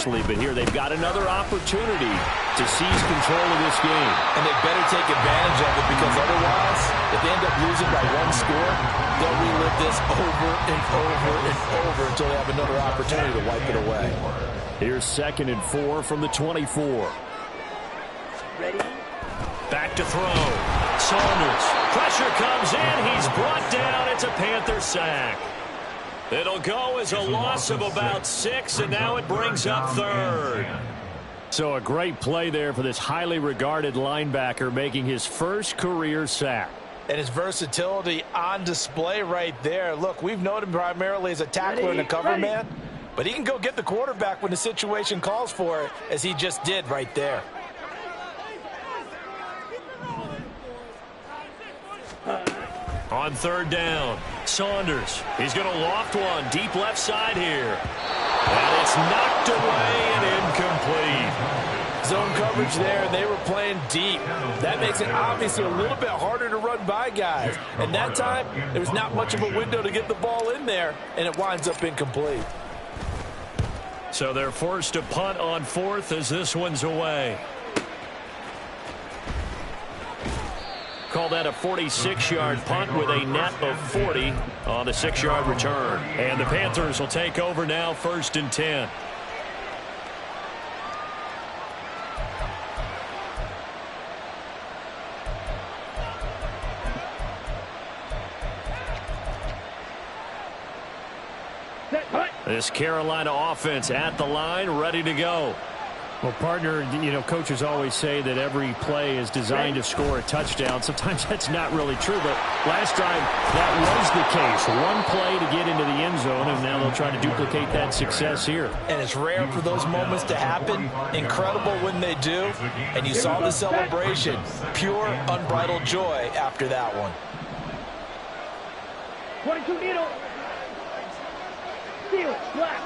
especially. But here they've got another opportunity to seize control of this game. And they better take advantage of it, because otherwise, if they end up losing by one score, they'll relive this over and over and over until they have another opportunity to wipe it away. Here's 2nd and 4 from the 24. Ready? Back to throw. Saunders. Pressure comes in. He's brought down. It's a Panther sack. It'll go as a loss of about 6, and now it brings up 3rd. So a great play there for this highly regarded linebacker, making his first career sack. And his versatility on display right there. Look, we've known him primarily as a tackler and a cover man, but he can go get the quarterback when the situation calls for it, as he just did right there. On 3rd down, Saunders. He's going to loft one deep left side here. And it's knocked away and incomplete. Zone coverage there, and they were playing deep. That makes it obviously a little bit harder to run by guys. And that time, there was not much of a window to get the ball in there, and it winds up incomplete. So they're forced to punt on 4th as this one's away. Call that a 46-yard punt with a net of 40 on the 6-yard return. And the Panthers will take over now, 1st and 10. This Carolina offense at the line, ready to go. Well, partner, you know, coaches always say that every play is designed to score a touchdown. Sometimes that's not really true, but last time that was the case. One play to get into the end zone, and now they'll try to duplicate that success here. And it's rare for those moments to happen. Incredible when they do. And you saw the celebration. Pure, unbridled joy after that one. 22 needle. Steal it. Black.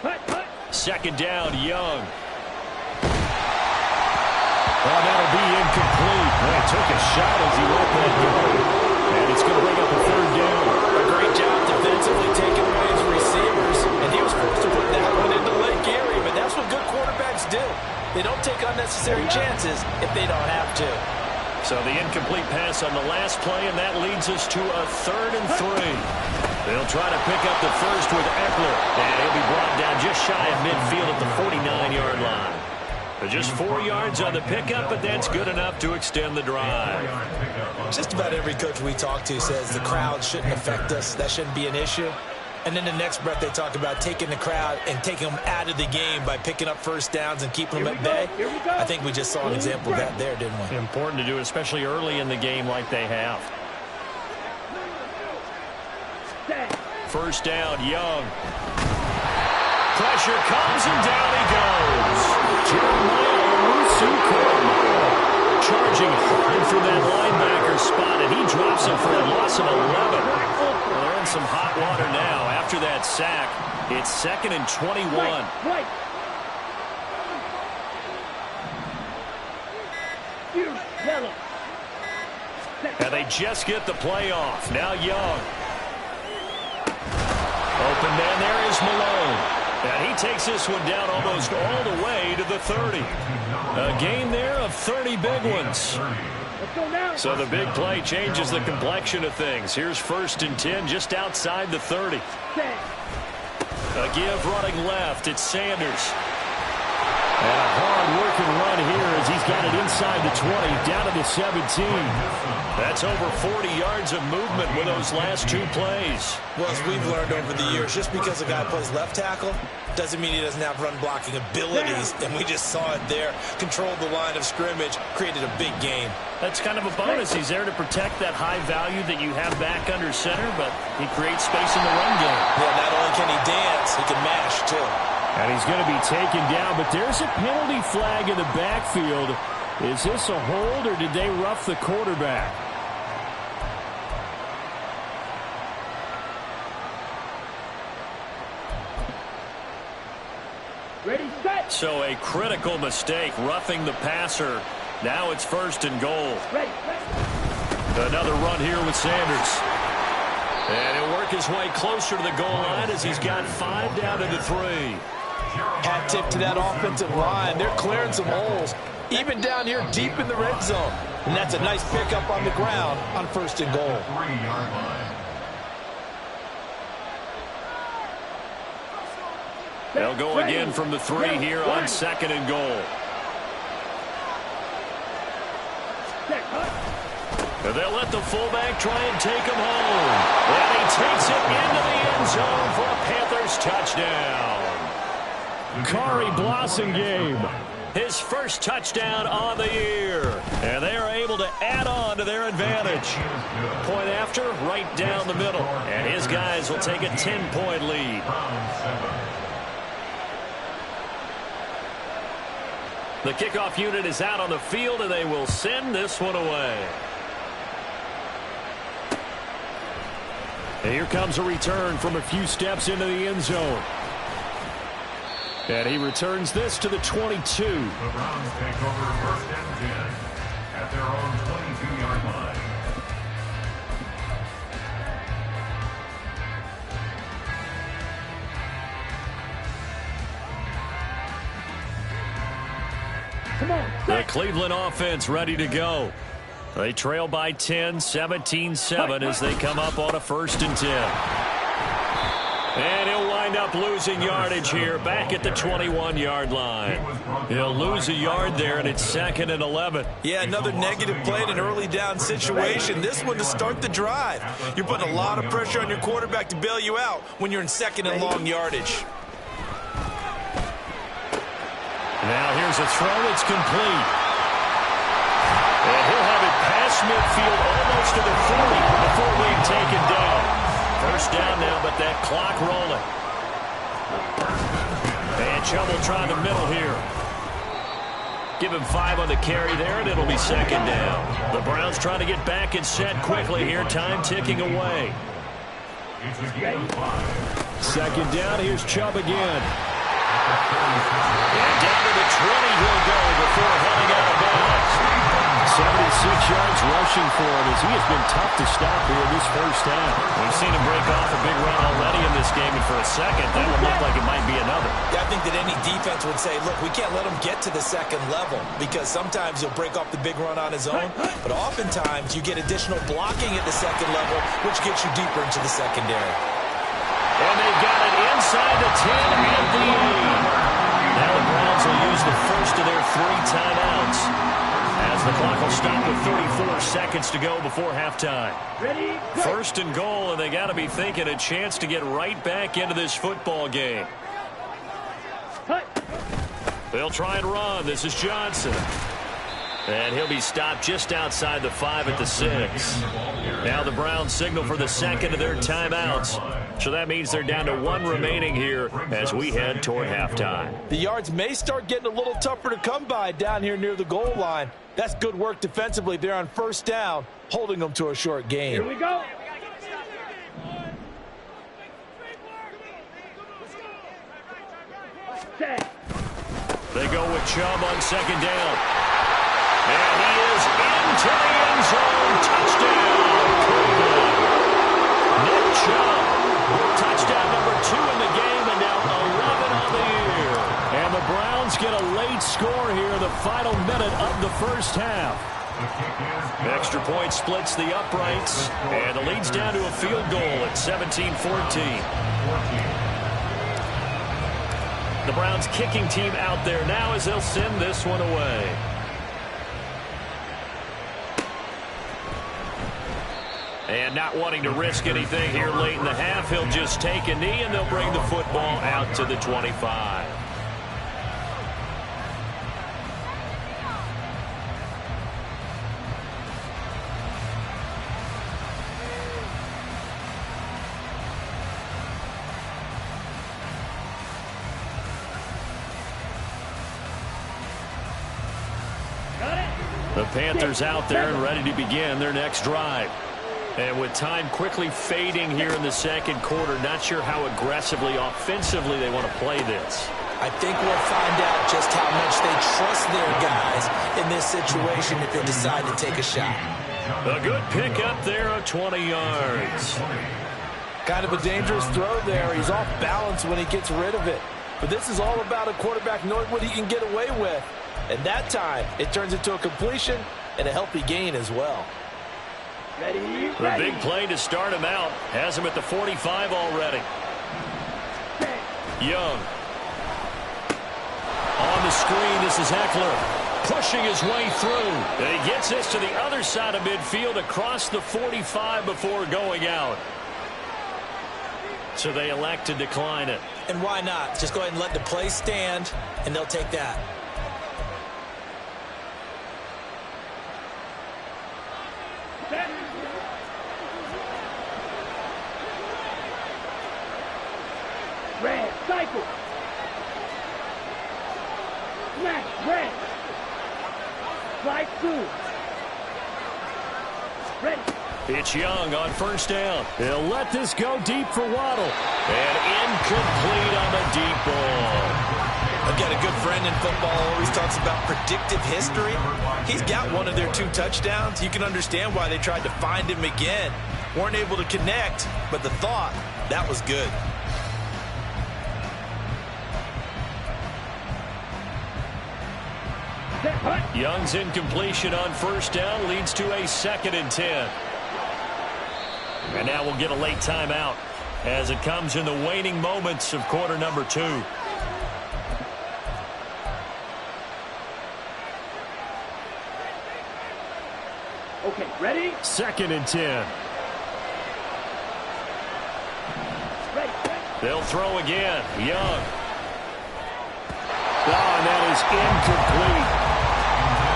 Hut, hut. 2nd down, Young. Oh, that'll be incomplete. Well, he took a shot as he let that go. And it's going to bring up a 3rd down. A great job defensively taking away his receivers. And he was forced to put that one into Lake Erie. But that's what good quarterbacks do. They don't take unnecessary chances if they don't have to. So the incomplete pass on the last play, and that leads us to a 3rd and 3. They'll try to pick up the first with Eckler, and he'll be brought down just shy of midfield at the 49-yard line. But just 4 yards on the pickup, but that's good enough to extend the drive. Just about every coach we talk to says the crowd shouldn't affect us. That shouldn't be an issue. And then the next breath they talk about taking the crowd and taking them out of the game by picking up first downs and keeping them at bay. I think we just saw an example of that there, didn't we? Important to do, especially early in the game like they have. 1st down, Young. Pressure comes, and down he goes. Charging hard for that linebacker spot, and he drops him for a loss of 11. Well, they're in some hot water now. After that sack, it's 2nd and 21. Right. Yellow. And they just get the play off. Now Young. Open man there is Malone. And he takes this one down almost all the way to the 30. A game there of 30 big ones. So the big play changes the complexion of things. Here's 1st and 10 just outside the 30. A give running left. It's Sanders. And a hard-working run here as he's got it inside the 20, down to the 17. That's over 40 yards of movement with those last 2 plays. Well, as we've learned over the years, just because a guy plays left tackle doesn't mean he doesn't have run-blocking abilities, and we just saw it there. Controlled the line of scrimmage, created a big game. That's kind of a bonus. He's there to protect that high value that you have back under center, but he creates space in the run game. Yeah, not only can he dance, he can mash, too. And he's going to be taken down, but there's a penalty flag in the backfield. Is this a hold, or did they rough the quarterback? Ready, set. So a critical mistake, roughing the passer. Now it's 1st and goal. Ready. Another run here with Sanders. And he'll work his way closer to the goal line as he's got 5 down to the 3. Hat tip to that offensive line. They're clearing some holes, even down here deep in the red zone. And that's a nice pickup on the ground on 1st and goal. They'll go again from the 3 here on 2nd and goal. And they'll let the fullback try and take him home. And he takes it into the end zone for a Panthers touchdown. Kari Blossingame, his first touchdown on the year. And they are able to add on to their advantage. Point after, right down the middle. And his guys will take a 10-point lead. The kickoff unit is out on the field, and they will send this one away. And here comes a return from a few steps into the end zone. And he returns this to the 22. The Browns take over 1st and 10 at their own 22-yard line. The Cleveland offense ready to go. They trail by 10, 17-7 as they come up on a 1st and 10. And he'll wind up losing yardage here back at the 21-yard line. He'll lose a yard there, and it's 2nd and 11. Yeah, another negative play in an early down situation. This one to start the drive. You're putting a lot of pressure on your quarterback to bail you out when you're in 2nd and long yardage. Now here's a throw that's complete. And he'll have it past midfield almost to the 40 before being taken down. 1st down now, but that clock rolling. And Chubb will try the middle here. Give him 5 on the carry there, and it'll be 2nd down. The Browns trying to get back and set quickly here. Time ticking away. 2nd down, here's Chubb again. And down to the 20 he'll go before heading out of bounds. 76 yards rushing for him as he has been tough to stop here this 1st half. We've seen him break off a big run already in this game, and for a second, that would look like it might be another. Yeah, I think that any defense would say, look, we can't let him get to the 2nd level because sometimes he'll break off the big run on his own, but oftentimes you get additional blocking at the 2nd level, which gets you deeper into the secondary. And they've got it inside the 10 and the 8. Now the Browns will use the first of their 3 timeouts as the clock will stop with 34 seconds to go before halftime. 1st and goal, and they got to be thinking a chance to get right back into this football game. They'll try and run. This is Johnson. And he'll be stopped just outside the 5 at the 6. Now the Browns signal for the 2nd of their timeouts. So that means they're down to 1 remaining here as we head toward halftime. The yards may start getting a little tougher to come by down here near the goal line. That's good work defensively there on 1st down, holding them to a short gain. Here we go. They go with Chubb on 2nd down. And he is into the end zone. Touchdown, Cleveland. Nick Chubb, touchdown number 2 in the game, and now 11 on the year. And the Browns get a late score here in the final minute of the 1st half. Extra point splits the uprights, and the lead's down to a field goal at 17-14. The Browns kicking team out there now as they'll send this one away. And not wanting to risk anything here late in the half, he'll just take a knee, and they'll bring the football out to the 25. The Panthers out there and ready to begin their next drive. And with time quickly fading here in the 2nd quarter, not sure how aggressively, offensively they want to play this. I think we'll find out just how much they trust their guys in this situation if they decide to take a shot. A good pickup there of 20 yards. Kind of a dangerous throw there. He's off balance when he gets rid of it. But this is all about a quarterback knowing what he can get away with. And that time, it turns into a completion and a healthy gain as well. Ready. The big play to start him out has him at the 45 already. Young. On the screen, this is Eckler. Pushing his way through. And he gets this to the other side of midfield across the 45 before going out. So they elect to decline it. And why not? Just go ahead and let the play stand, and they'll take that. Red, cycle. Smash, red. Slide through. Ready. It's Young on first down. He'll let this go deep for Waddle. And incomplete on the deep ball. I've got a good friend in football, always talks about predictive history. He's got one of their 2 touchdowns. You can understand why they tried to find him again. Weren't able to connect, but the thought, that was good. Young's incompletion on first down leads to a 2nd and 10. And now we'll get a late timeout as it comes in the waning moments of quarter number 2. Okay, ready? 2nd and 10. Ready. They'll throw again. Young. Oh, and that is incomplete.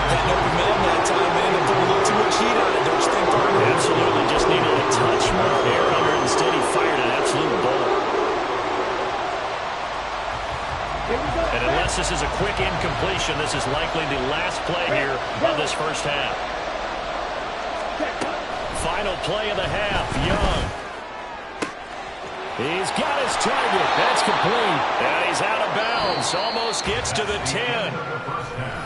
That open man that time, man, they put a little too much heat on it, don't you think, Barney? Absolutely. Just needed a touch more air under it. Instead, he fired an absolute bullet. And unless this is a quick incompletion, this is likely the last play here of this first half. Final play of the half. Young. He's got his target. That's complete. And he's out of bounds. Almost gets to the 10.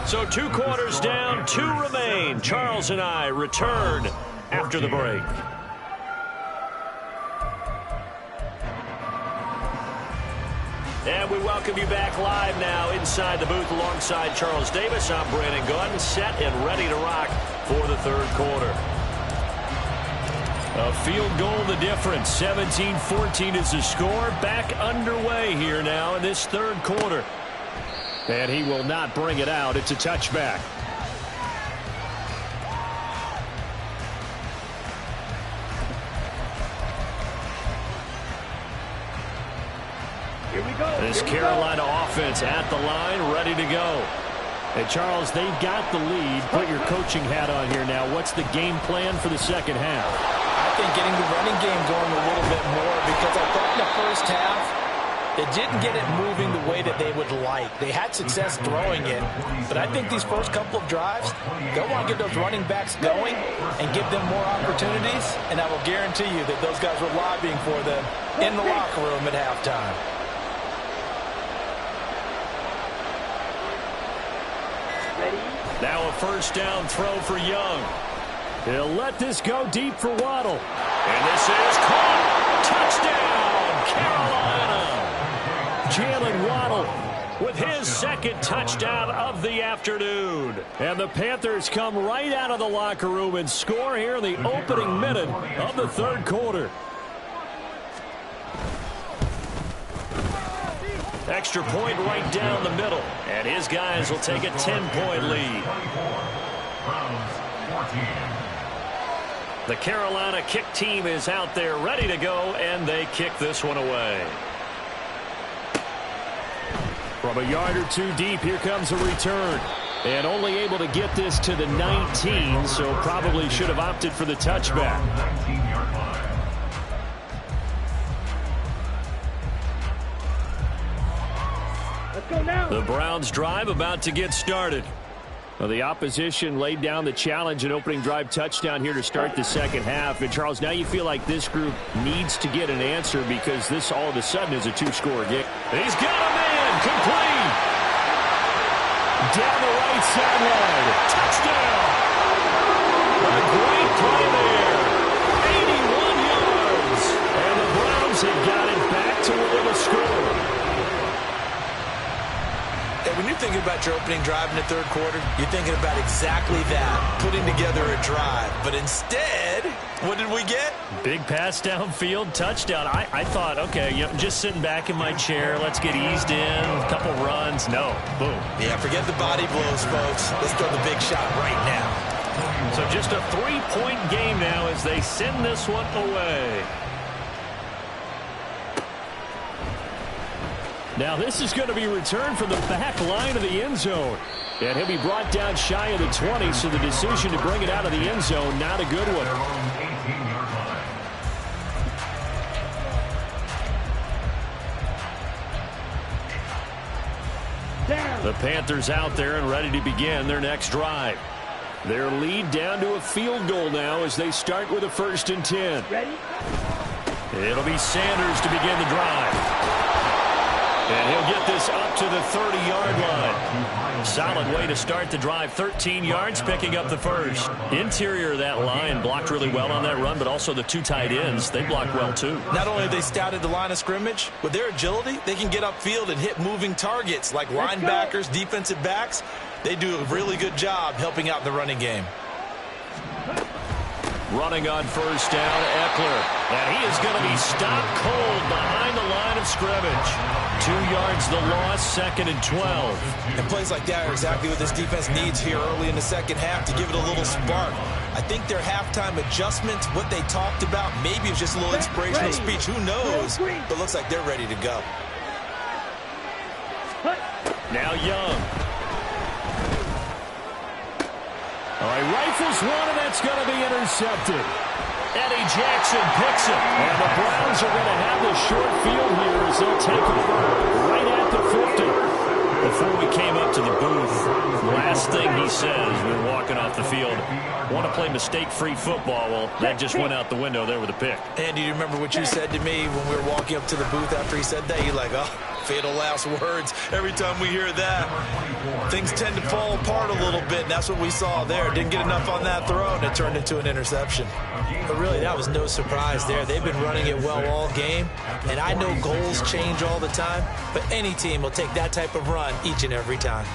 So 2 quarters down, 2 remain. Charles and I return after the break. And we welcome you back live now inside the booth alongside Charles Davis. I'm Brandon Gunn, set and ready to rock for the 3rd quarter. A field goal the difference. 17-14 is the score. Back underway here now in this 3rd quarter. And he will not bring it out. It's a touchback. Here we go. This Carolina offense at the line, ready to go. And Charles, they've got the lead. Put your coaching hat on here now. What's the game plan for the second half? I think getting the running game going a little bit more, because I thought in the first half they didn't get it moving the way that they would like. They had success throwing it, but I think these first couple of drives, they'll want to get those running backs going and give them more opportunities, and I will guarantee you that those guys were lobbying for them in the locker room at halftime. Now a first down throw for Young. He'll let this go deep for Waddle. And this is caught. Touchdown, Carolina. Jalen Waddle with his 2nd touchdown of the afternoon. And the Panthers come right out of the locker room and score here in the opening minute of the 3rd quarter. Extra point right down the middle. And his guys will take a 10-point lead. The Carolina kick team is out there ready to go, and they kick this one away. From a yard or 2 deep, here comes a return. And only able to get this to the 19, so probably should have opted for the touchback. Let's go now. The Browns drive about to get started. Well, the opposition laid down the challenge, an opening drive touchdown here to start the second half. And, Charles, now you feel like this group needs to get an answer because this all of a sudden is a 2-score game. He's got a man, complete. Down the right sideline. Touchdown. A great play there. 81 yards. And the Browns have got it back to within a score. Yeah, when you're thinking about your opening drive in the third quarter, you're thinking about exactly that, putting together a drive. But instead, what did we get? Big pass downfield, touchdown. I thought, okay, just sitting back in my chair, let's get eased in, a couple runs. No, boom. Yeah, forget the body blows, folks. Let's throw the big shot right now. So just a 3-point game now as they send this one away. Now this is going to be returned from the back line of the end zone. And he'll be brought down shy of the 20, so the decision to bring it out of the end zone, not a good one. The Panthers out there and ready to begin their next drive. Their lead down to a field goal now as they start with a 1st and 10. Ready? It'll be Sanders to begin the drive. And he'll get this up to the 30-yard line. Solid way to start the drive. 13 yards, picking up the first. Interior of that line blocked really well on that run, but also the 2 tight ends, they blocked well too. Not only have they scouted the line of scrimmage, with their agility, they can get upfield and hit moving targets like linebackers, defensive backs. They do a really good job helping out in the running game. Running on 1st down, Eckler. And he is going to be stopped cold behind the line of scrimmage. 2 yards the loss, 2nd and 12. And plays like that are exactly what this defense needs here early in the second half to give it a little spark. I think their halftime adjustments, what they talked about, maybe it's just a little inspirational speech. Who knows? But looks like they're ready to go. Now Young. All right, rifles one, and that's going to be intercepted. Eddie Jackson picks it. And the Browns are going to have the short field here as they'll take over right at the 50. Before we came up to the booth, last thing he says when walking off the field, want to play mistake-free football. Well, that just went out the window there with a pick. Andy, do you remember what you said to me when we were walking up to the booth after he said that? You're like, oh, fatal last words. Every time we hear that, things tend to fall apart a little bit, and that's what we saw there. Didn't get enough on that throw, and it turned into an interception. But really, that was no surprise there. They've been running it well all game, and I know goals change all the time, but any team will take that type of run each and every time.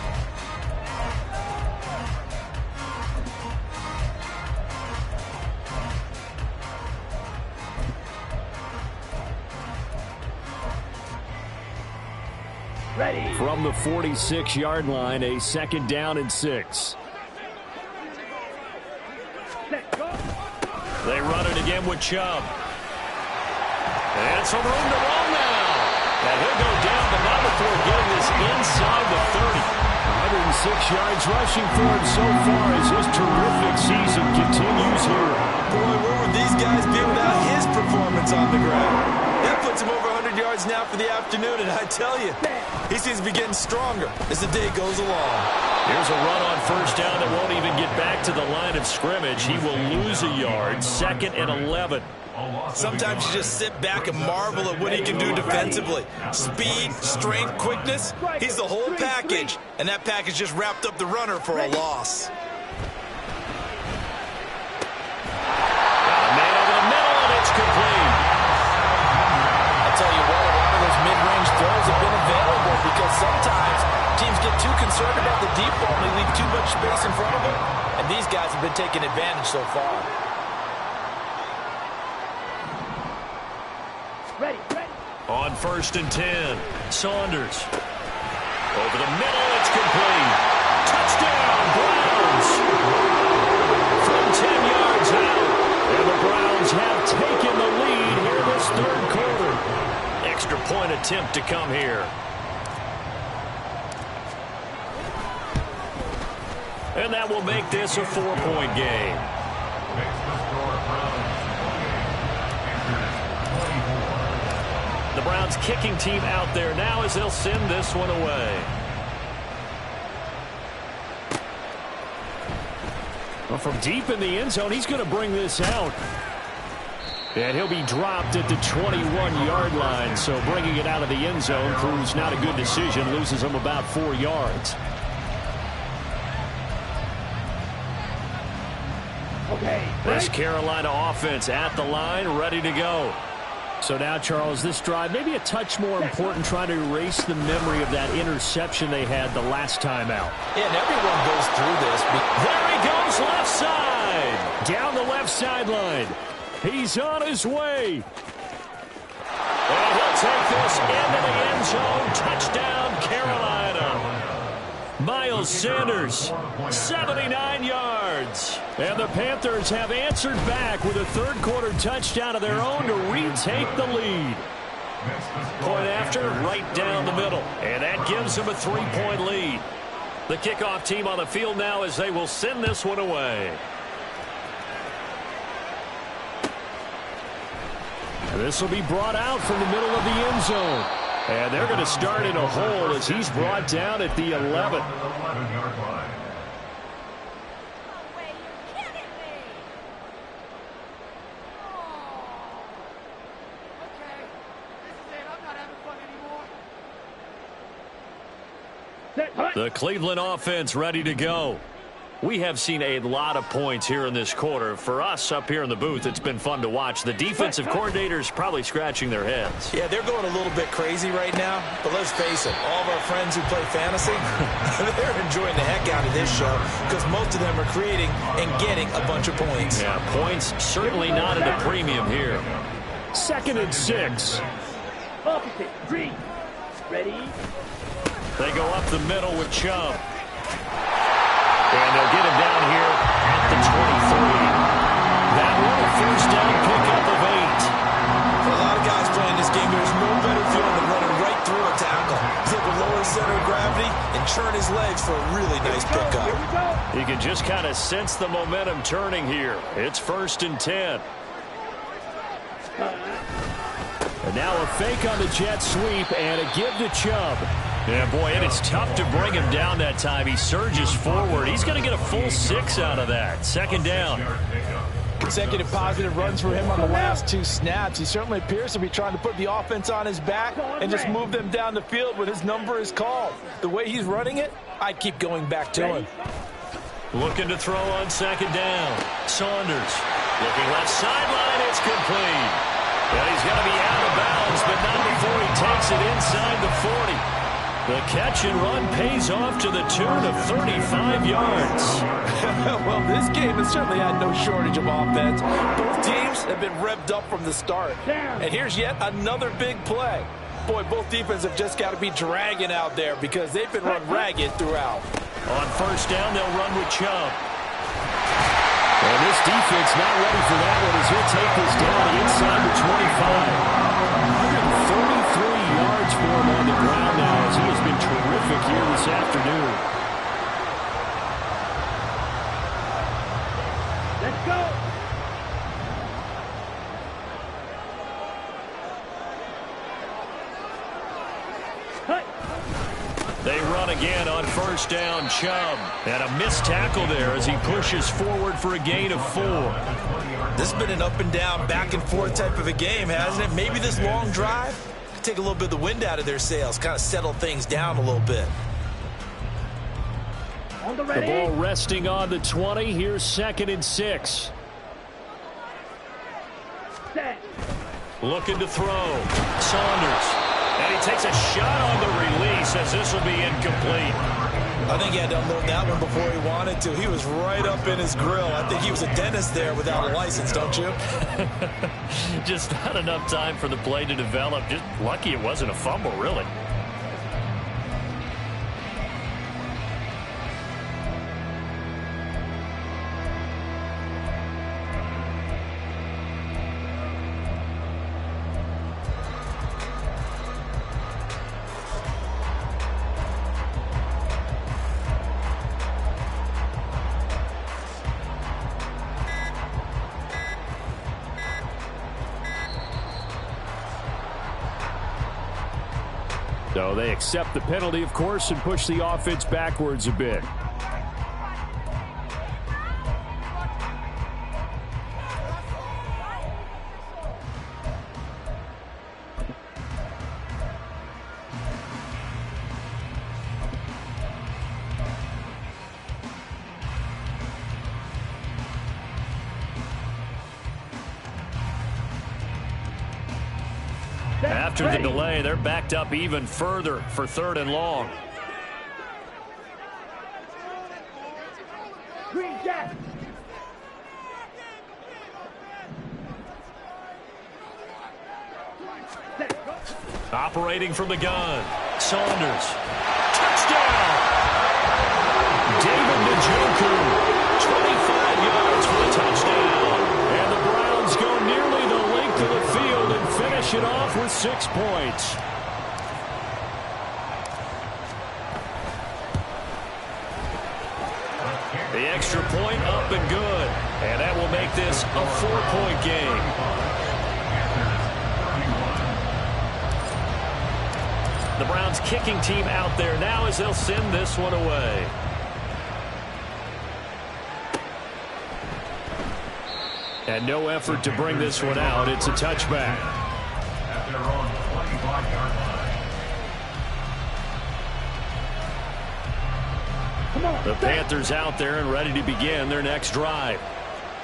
Ready. From the 46-yard line, a 2nd down and 6. They run it again with Chubb. And some room to run now. And he'll go down, but not before getting this inside the 30. 106 yards rushing for him so far as his terrific season continues here. Boy, where would these guys be without his performance on the ground? That puts him over 100 yards now for the afternoon, and I tell you, he seems to be getting stronger as the day goes along. Here's a run on 1st down that won't even get back to the line of scrimmage. He will lose a yard, 2nd and 11. Sometimes you just sit back and marvel at what he can do defensively. Speed, strength, quickness, he's the whole package. And that package just wrapped up the runner for a loss. Man over the middle, and it's complete. I'll tell you what, a lot of those mid-range throws have been available because sometimes teams get too concerned about the deep ball and they leave too much space in front of them. And these guys have been taking advantage so far. Ready, ready. On 1st and 10, Saunders. Over the middle, it's complete. Touchdown, Browns. From 10 yards out, and the Browns have taken the lead here this 3rd quarter. Extra point attempt to come here. And that will make this a 4-point game. The Browns kicking team out there now as they'll send this one away. Well, from deep in the end zone, he's going to bring this out. And he'll be dropped at the 21-yard line. So bringing it out of the end zone proves not a good decision. Loses him about 4 yards. Okay. This Carolina offense at the line, ready to go. So now, Charles, this drive maybe a touch more important, trying to erase the memory of that interception they had the last time out. Yeah, and everyone goes through this. There he goes, left side. Down the left sideline. He's on his way. And he'll take this into the end zone. Touchdown, Carolina. Miles Sanders, 79 yards. And the Panthers have answered back with a third-quarter touchdown of their own to retake the lead. Point after, right down the middle. And that gives them a 3-point lead. The kickoff team on the field now as they will send this one away. And this will be brought out from the middle of the end zone. And they're going to start in a hole as he's brought down at the 11. The Cleveland offense ready to go. We have seen a lot of points here in this quarter. For us up here in the booth, it's been fun to watch. The defensive coordinators probably scratching their heads. Yeah, they're going a little bit crazy right now. But let's face it, all of our friends who play fantasy, they're enjoying the heck out of this show because most of them are creating and getting a bunch of points. Yeah, points certainly not at a premium here. 2nd and 6. Opposite. 3. Ready? They go up the middle with Chubb. And they'll get him down here at the 23. That one, a first down pickup of 8. For a lot of guys playing this game, there's no better feeling than running right through a tackle. He's able to lower his center of gravity and churn his legs for a really nice pickup. You can just kind of sense the momentum turning here. It's 1st and 10. And now a fake on the jet sweep and a give to Chubb. Yeah, boy, and it's tough to bring him down that time. He surges forward. He's going to get a full 6 out of that. 2nd down. Consecutive positive runs for him on the last 2 snaps. He certainly appears to be trying to put the offense on his back and just move them down the field when his number is called. The way he's running it, I'd keep going back to him. Looking to throw on 2nd down. Saunders looking left sideline. It's complete. And he's going to be out of bounds, but not before he takes it inside the 40. The catch and run pays off to the tune of 35 yards. Well, this game has certainly had no shortage of offense. Both teams have been revved up from the start. And here's yet another big play. Boy, both defenses have just got to be dragging out there because they've been run ragged throughout. On 1st down, they'll run with Chubb. And this defense not ready for that one as he'll take this down inside the 25. 133 yards for him on the ground now as he has been terrific here this afternoon. Let's go. They run again on 1st down, Chubb. And a missed tackle there as he pushes forward for a gain of 4. This has been an up and down, back and forth type of a game, hasn't it? Maybe this long drive could take a little bit of the wind out of their sails, kind of settle things down a little bit. The ball resting on the 20. Here's 2nd and 6. Set. Looking to throw. Saunders. And he takes a shot on the release as this will be incomplete. I think he had to unload that one before he wanted to. He was right up in his grill. I think he was a dentist there without a license, don't you? Just not enough time for the play to develop. Just lucky it wasn't a fumble, really. So they accept the penalty, of course, and push the offense backwards a bit. after the delay, they're backed up even further for 3rd and long. Green jack. Operating from the gun, Saunders. Touchdown! David Njoku, 25 yards for the touchdown. And the Browns go nearly the length of the field and finish it off with 6 points. The extra point up and good. And that will make this a 4-point game. The Browns kicking team out there now as they'll send this one away. And no effort to bring this one out. It's a touchback. At their own 25-yard line. The Panthers out there and ready to begin their next drive.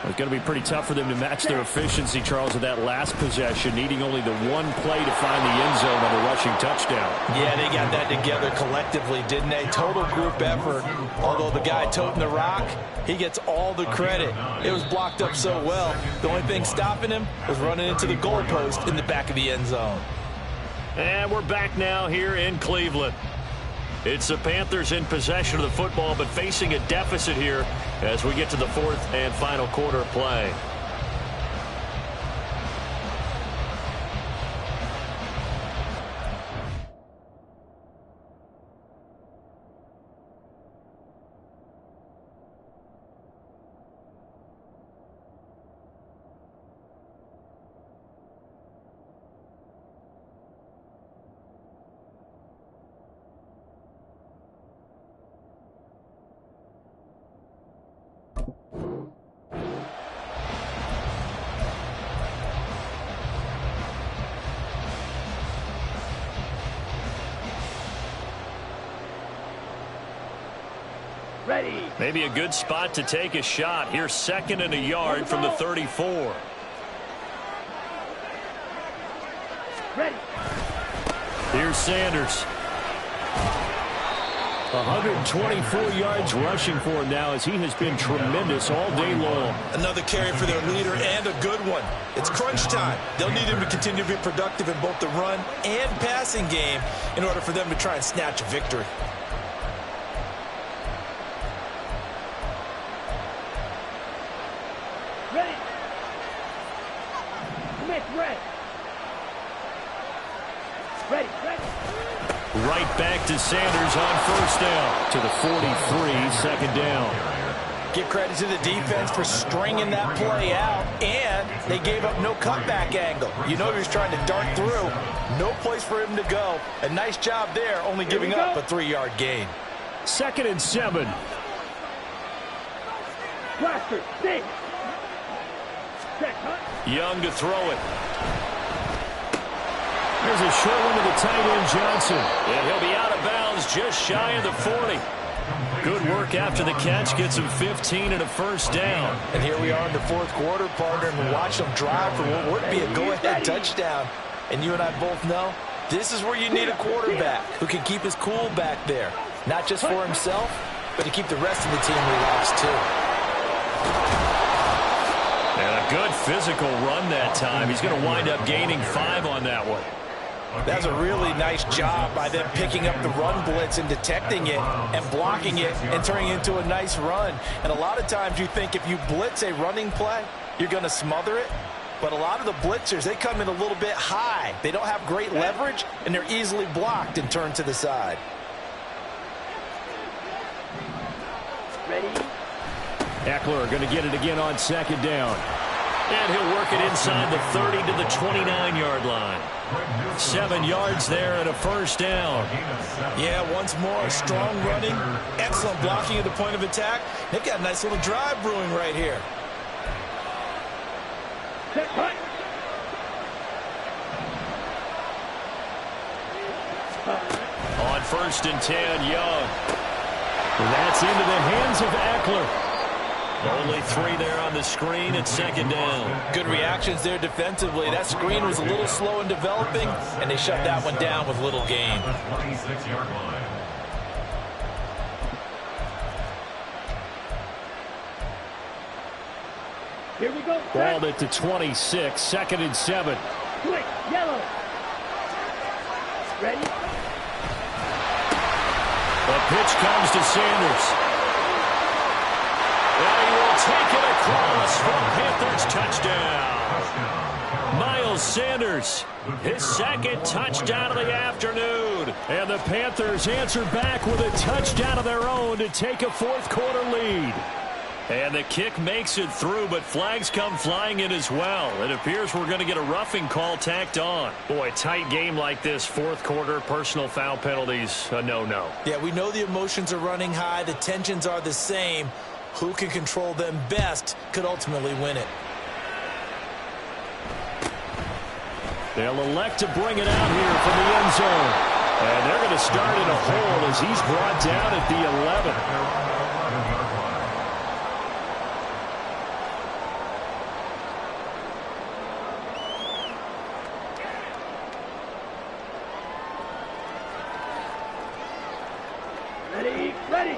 It's going to be pretty tough for them to match their efficiency, Charles, with that last possession, needing only the one play to find the end zone on a rushing touchdown. Yeah, they got that together collectively, didn't they? Total group effort. Although the guy toting the rock, he gets all the credit. It was blocked up so well. The only thing stopping him was running into the goalpost in the back of the end zone. And we're back now here in Cleveland. It's the Panthers in possession of the football, but facing a deficit here as we get to the 4th and final quarter of play. Ready. Maybe a good spot to take a shot. Here's 2nd and a yard from the 34. Ready. Here's Sanders. 124 yards rushing for him now as he has been tremendous all day long. Another carry for their leader and a good one. It's crunch time. They'll need him to continue to be productive in both the run and passing game in order for them to try and snatch a victory. Ready. Commit red. Ready. Ready. Right back to Sanders on 1st down to the 43, 2nd down. Give credit to the defense for stringing that play out, and they gave up no cutback angle. You know he was trying to dart through. No place for him to go. A nice job there, only giving up a 3-yard gain. 2nd and 7. Blaster. Six. Check. Young to throw it. There's a short one to the tight end, Johnson. And he'll be out of bounds just shy of the 40. Good work after the catch. Gets him 15 and a 1st down. And here we are in the 4th quarter, partner, and we watch them drive for what would be a go-ahead touchdown. And you and I both know this is where you need a quarterback who can keep his cool back there. Not just for himself, but to keep the rest of the team relaxed, too. And a good physical run that time. He's going to wind up gaining 5 on that one. That's a really nice job by them picking up the run blitz and detecting it and blocking it and turning it into a nice run. And a lot of times you think if you blitz a running play, you're going to smother it. But a lot of the blitzers, they come in a little bit high. They don't have great leverage, and they're easily blocked and turned to the side. Ready. Eckler going to get it again on 2nd down. And he'll work it inside the 30 to the 29-yard line. 7 yards there and a 1st down. Yeah, once more, strong running, excellent blocking at the point of attack. They've got a nice little drive brewing right here. Check. Hut. On 1st and 10, Young. And that's into the hands of Eckler. Only 3 there on the screen at second down. Good reactions there defensively. That screen was a little slow in developing, and they shut that one down with little gain. 26-yard line. Here we go. Balled it to 26, 2nd and 7. Quick, yellow. Ready? The pitch comes to Sanders. And he will take it across for a Panthers touchdown. Miles Sanders, his 2nd touchdown of the afternoon. And the Panthers answer back with a touchdown of their own to take a 4th quarter lead. And the kick makes it through, but flags come flying in as well. It appears we're going to get a roughing call tacked on. Boy, tight game like this, 4th quarter, personal foul penalties, a no-no. Yeah, we know the emotions are running high. The tensions are the same. Who can control them best could ultimately win it. They'll elect to bring it out here from the end zone. And they're going to start in a hole as he's brought down at the 11. Ready.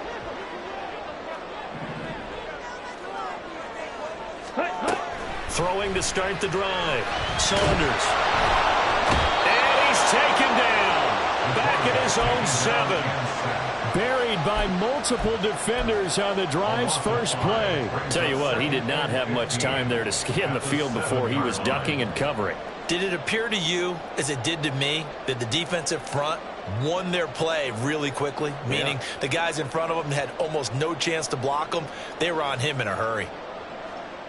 Throwing to start the drive. Saunders. And he's taken down. Back at his own 7. Buried by multiple defenders on the drive's first play. Tell you what, he did not have much time there to scan the field before he was ducking and covering. Did it appear to you, as it did to me, that the defensive front won their play really quickly? Meaning the guys in front of them had almost no chance to block them. They were on him in a hurry.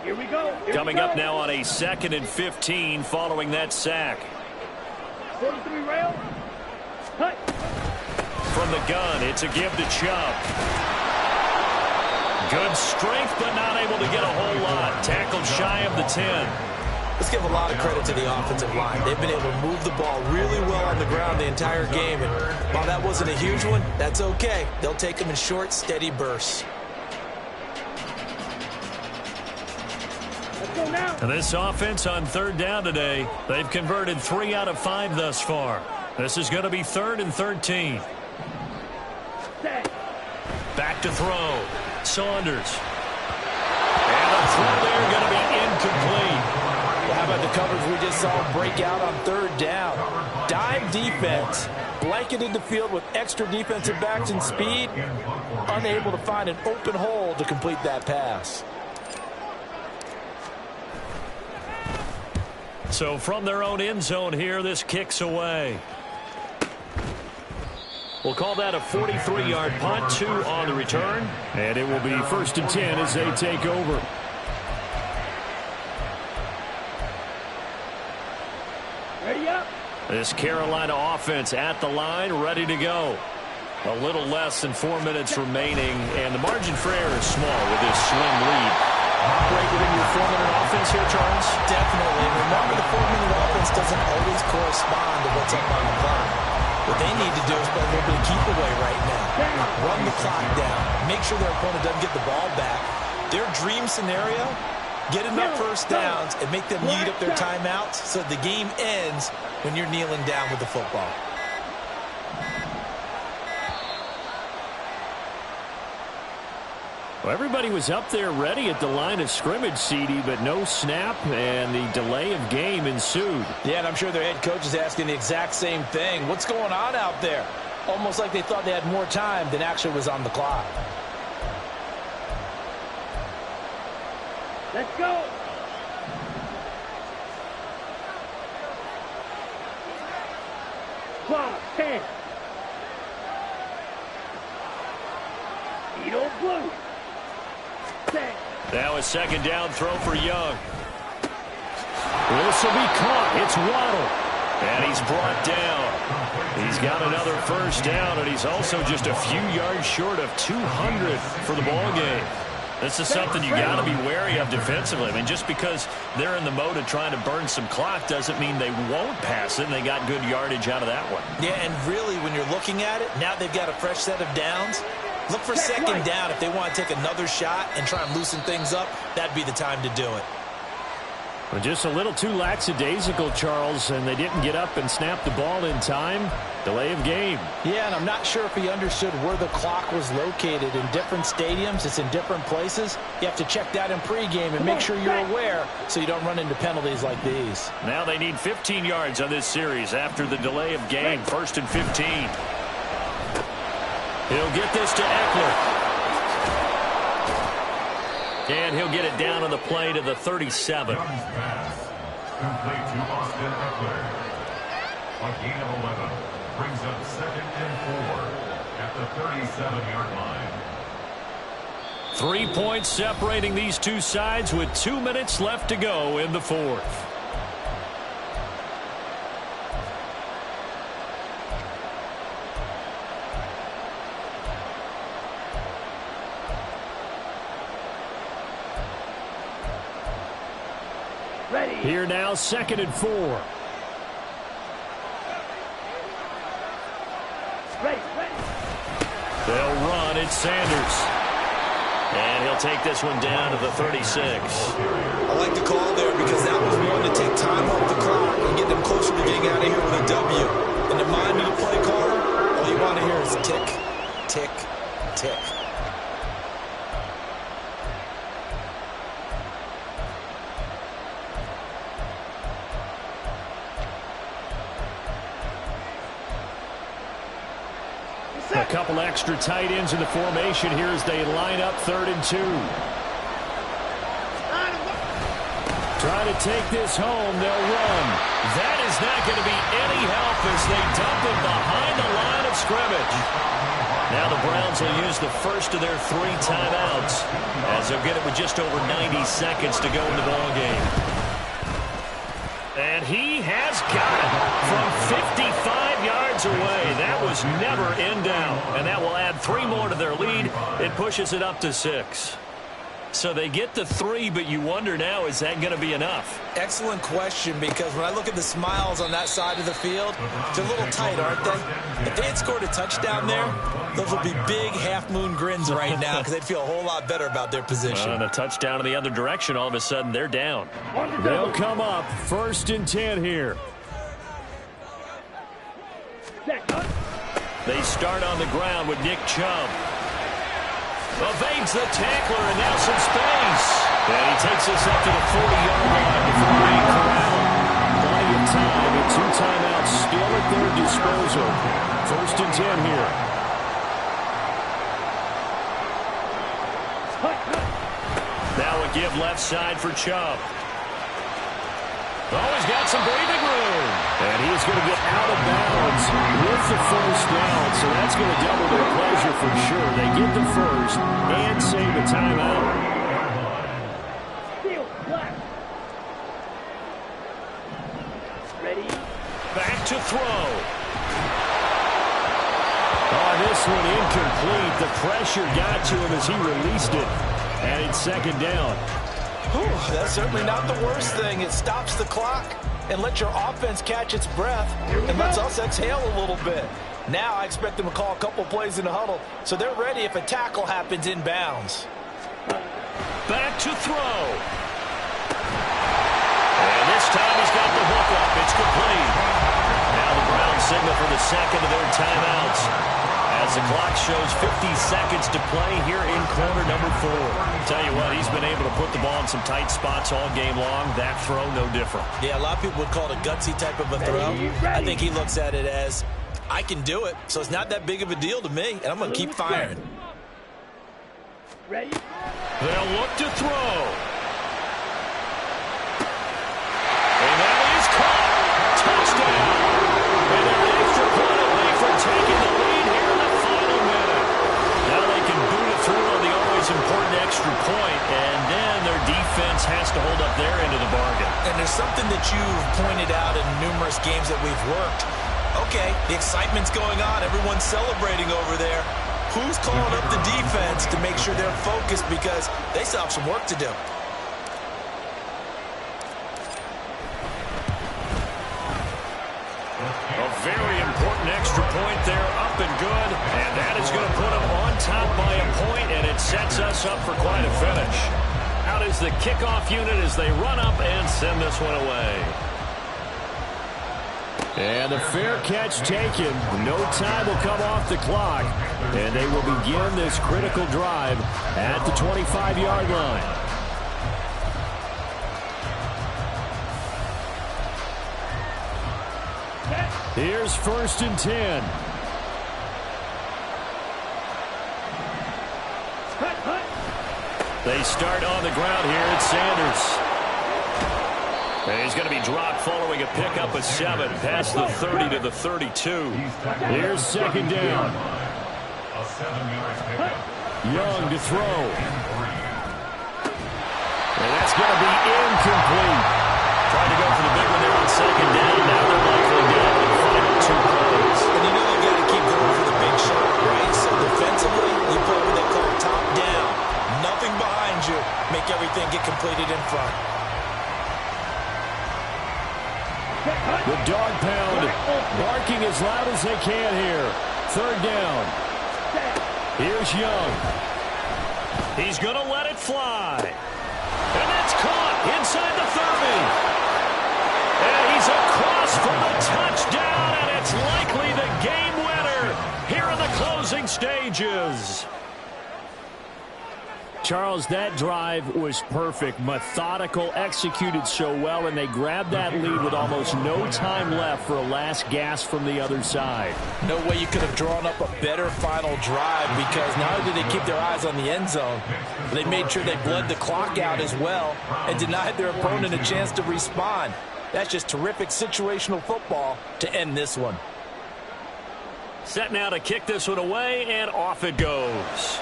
Here we go. Coming up now on a 2nd and 15 following that sack. 43 rail. Cut. From the gun, it's a give to Chubb. Good strength, but not able to get a whole lot. Tackled shy of the 10. Let's give a lot of credit to the offensive line. They've been able to move the ball really well on the ground the entire game. And while that wasn't a huge one, that's okay. They'll take them in short, steady bursts. Let's go now. And this offense on 3rd down today, they've converted 3 out of 5 thus far. This is going to be 3rd and 13. Set. Back to throw. Saunders. And the throw there going to be incomplete. How about the coverage we just saw break out on 3rd down? Dime defense, blanketed the field with extra defensive backs and speed, unable to find an open hole to complete that pass. So from their own end zone here, this kicks away. We'll call that a 43-yard punt, 2 on the return. And it will be 1st and 10 as they take over. Ready up. This Carolina offense at the line, ready to go. A little less than 4 minutes remaining, and the margin for error is small with this slim lead. Operate within your 4-minute offense here, Charles? Definitely. And remember, the 4-minute offense doesn't always correspond to what's up on the clock. What they need to do is play a little bit of keep away right now. Run the clock down. Make sure their opponent doesn't get the ball back. Their dream scenario, get enough first downs and make them lead up their timeouts so the game ends when you're kneeling down with the football. Well, everybody was up there ready at the line of scrimmage, CD, but no snap, and the delay of game ensued. Yeah, and I'm sure their head coach is asking the exact same thing. What's going on out there? Almost like they thought they had more time than actually was on the clock. Let's go. Clock, 10. Eat old blue. Set. Now a 2nd down throw for Young. This will be caught. It's Waddle. And he's brought down. He's got another 1st down, and he's also just a few yards short of 200 for the ball game. This is something you got to be wary of defensively. I mean, just because they're in the mode of trying to burn some clock doesn't mean they won't pass it, and they got good yardage out of that one. Yeah, and really, when you're looking at it, now they've got a fresh set of downs. Look for second down. If they want to take another shot and try and loosen things up, that'd be the time to do it. Well, just a little too lackadaisical, Charles, and they didn't get up and snap the ball in time. Delay of game. Yeah, and I'm not sure if he understood where the clock was located. In different stadiums, it's in different places. You have to check that in pregame and make sure you're aware so you don't run into penalties like these. Now they need 15 yards on this series after the delay of game. 1st and 15. He'll get this to Eckler. And he'll get it down on the play to the 37. Young's pass, complete to Austin Eckler. A gain of 11 brings up 2nd and 4 at the 37-yard line. 3 points separating these two sides with 2 minutes left to go in the fourth. Here now, 2nd and 4. They'll run. It's Sanders. And he'll take this one down to the 36. I like the call there because that was one to take time off the clock and get them closer to getting out of here with a W. In the mind of the play caller, all you want to hear is tick, tick, tick. A couple extra tight ends in the formation here as they line up 3rd and 2. Trying to take this home. They'll run. That is not going to be any help as they dump it behind the line of scrimmage. Now the Browns will use the first of their 3 timeouts as they'll get it with just over 90 seconds to go in the ballgame. And he has got it from 55 yards away. That was never in doubt. And that will add 3 more to their lead. It pushes it up to 6. So they get the 3, but you wonder now, is that going to be enough? Excellent question, because when I look at the smiles on that side of the field, they're a little tight, aren't they? If they had scored a touchdown there, those would be big half-moon grins right now because they'd feel a whole lot better about their position. And a touchdown in the other direction, all of a sudden they're down. They'll come up 1st and 10 here. They start on the ground with Nick Chubb. Evades the tackler, and now some space. And he takes us up to the 40-yard line before being corralled. Plenty of time and 2 timeouts still at their disposal. 1st and 10 here. Now a give left side for Chubb. Oh, he's got some breathing room. And he's going to get out of bounds with the 1st down. So that's going to double their pleasure for sure. They get the 1st and save a timeout. Ready? Back to throw. Oh, this one incomplete. The pressure got to him as he released it. And it's 2nd down. Whew, that's certainly not the worst thing. It stops the clock and lets your offense catch its breath and lets us exhale a little bit. Now I expect them to call a couple plays in the huddle so they're ready if a tackle happens inbounds. Back to throw. And this time he's got the hook up. It's complete. Now the Browns signal for the 2nd of their timeouts as the clock shows 50 seconds to play here in quarter number 4. Tell you what, he's been able to put the ball in some tight spots all game long. That throw, no different. Yeah, a lot of people would call it a gutsy type of a throw. I think he looks at it as, I can do it, so it's not that big of a deal to me, and I'm going to keep firing. Ready? They'll look to throw. And that is caught. Touchdown. And they're an extra point away from taking the lead here in the final minute. Now they can boot it through on the always important extra point, and then their defense has to hold up their end of the bargain. And there's something that you've pointed out in numerous games that we've worked. Okay, the excitement's going on. Everyone's celebrating over there. Who's calling up the defense to make sure they're focused because they still have some work to do? A very important extra point there, up and good, and that is going to put them on on top by a point, and it sets us up for quite a finish. Out is the kickoff unit as they run up and send this one away. And the fair catch taken. No time will come off the clock, and they will begin this critical drive at the 25-yard line. Here's 1st and 10. They start on the ground here at Sanders. And he's going to be dropped following a pickup of 7 past the 30 to the 32. Here's 2nd down. Young to throw. And that's going to be incomplete. Trying to go for the big one there on 2nd down. Now they're likely down to the final 2 plays. And you know you got to keep going for the big shot, right? So defensively, you play what they call top down. Nothing behind you. Make everything get completed in front. The dog pound barking as loud as they can here. 3rd down. Here's Young. He's going to let it fly. And that's caught inside the 30. And he's across for the touchdown, and it's likely the game winner here in the closing stages. Charles, that drive was perfect, methodical, executed so well, and they grabbed that lead with almost no time left for a last gasp from the other side. No way you could have drawn up a better final drive, because not only did they keep their eyes on the end zone, they made sure they bled the clock out as well and denied their opponent a chance to respond. That's just terrific situational football to end this one. Set now to kick this one away, and off it goes.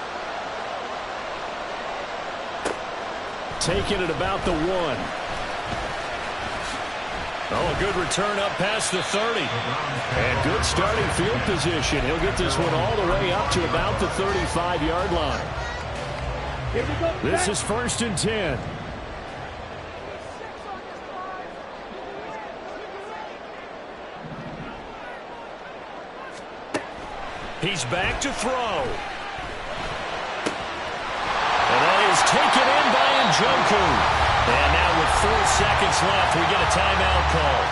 Taking it about the 1. Oh, a good return up past the 30. And good starting field position. He'll get this one all the way up to about the 35-yard line. This is 1st and 10. He's back to throw. And that is taken in by Njoku. And now with 4 seconds left, we get a timeout call.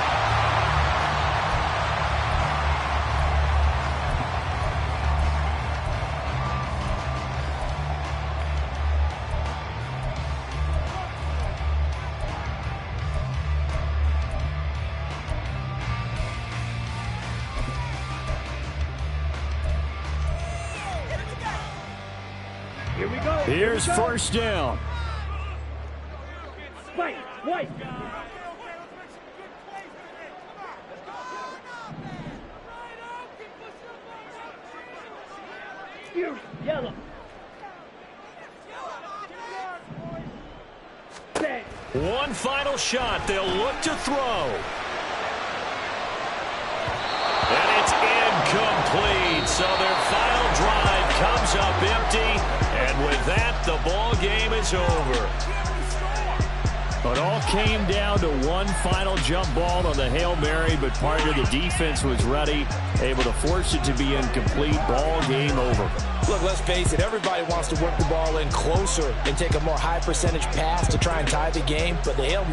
Here's 1st down. White. Yellow. One final shot. They'll look to throw. And it's incomplete. So their final drive comes up empty. And with that, the ball game is over. It all came down to one final jump ball on the Hail Mary, but part of the defense was ready, able to force it to be incomplete. Ball game over. Look, let's face it, everybody wants to work the ball in closer and take a more high percentage pass to try and tie the game, but the Hail Mary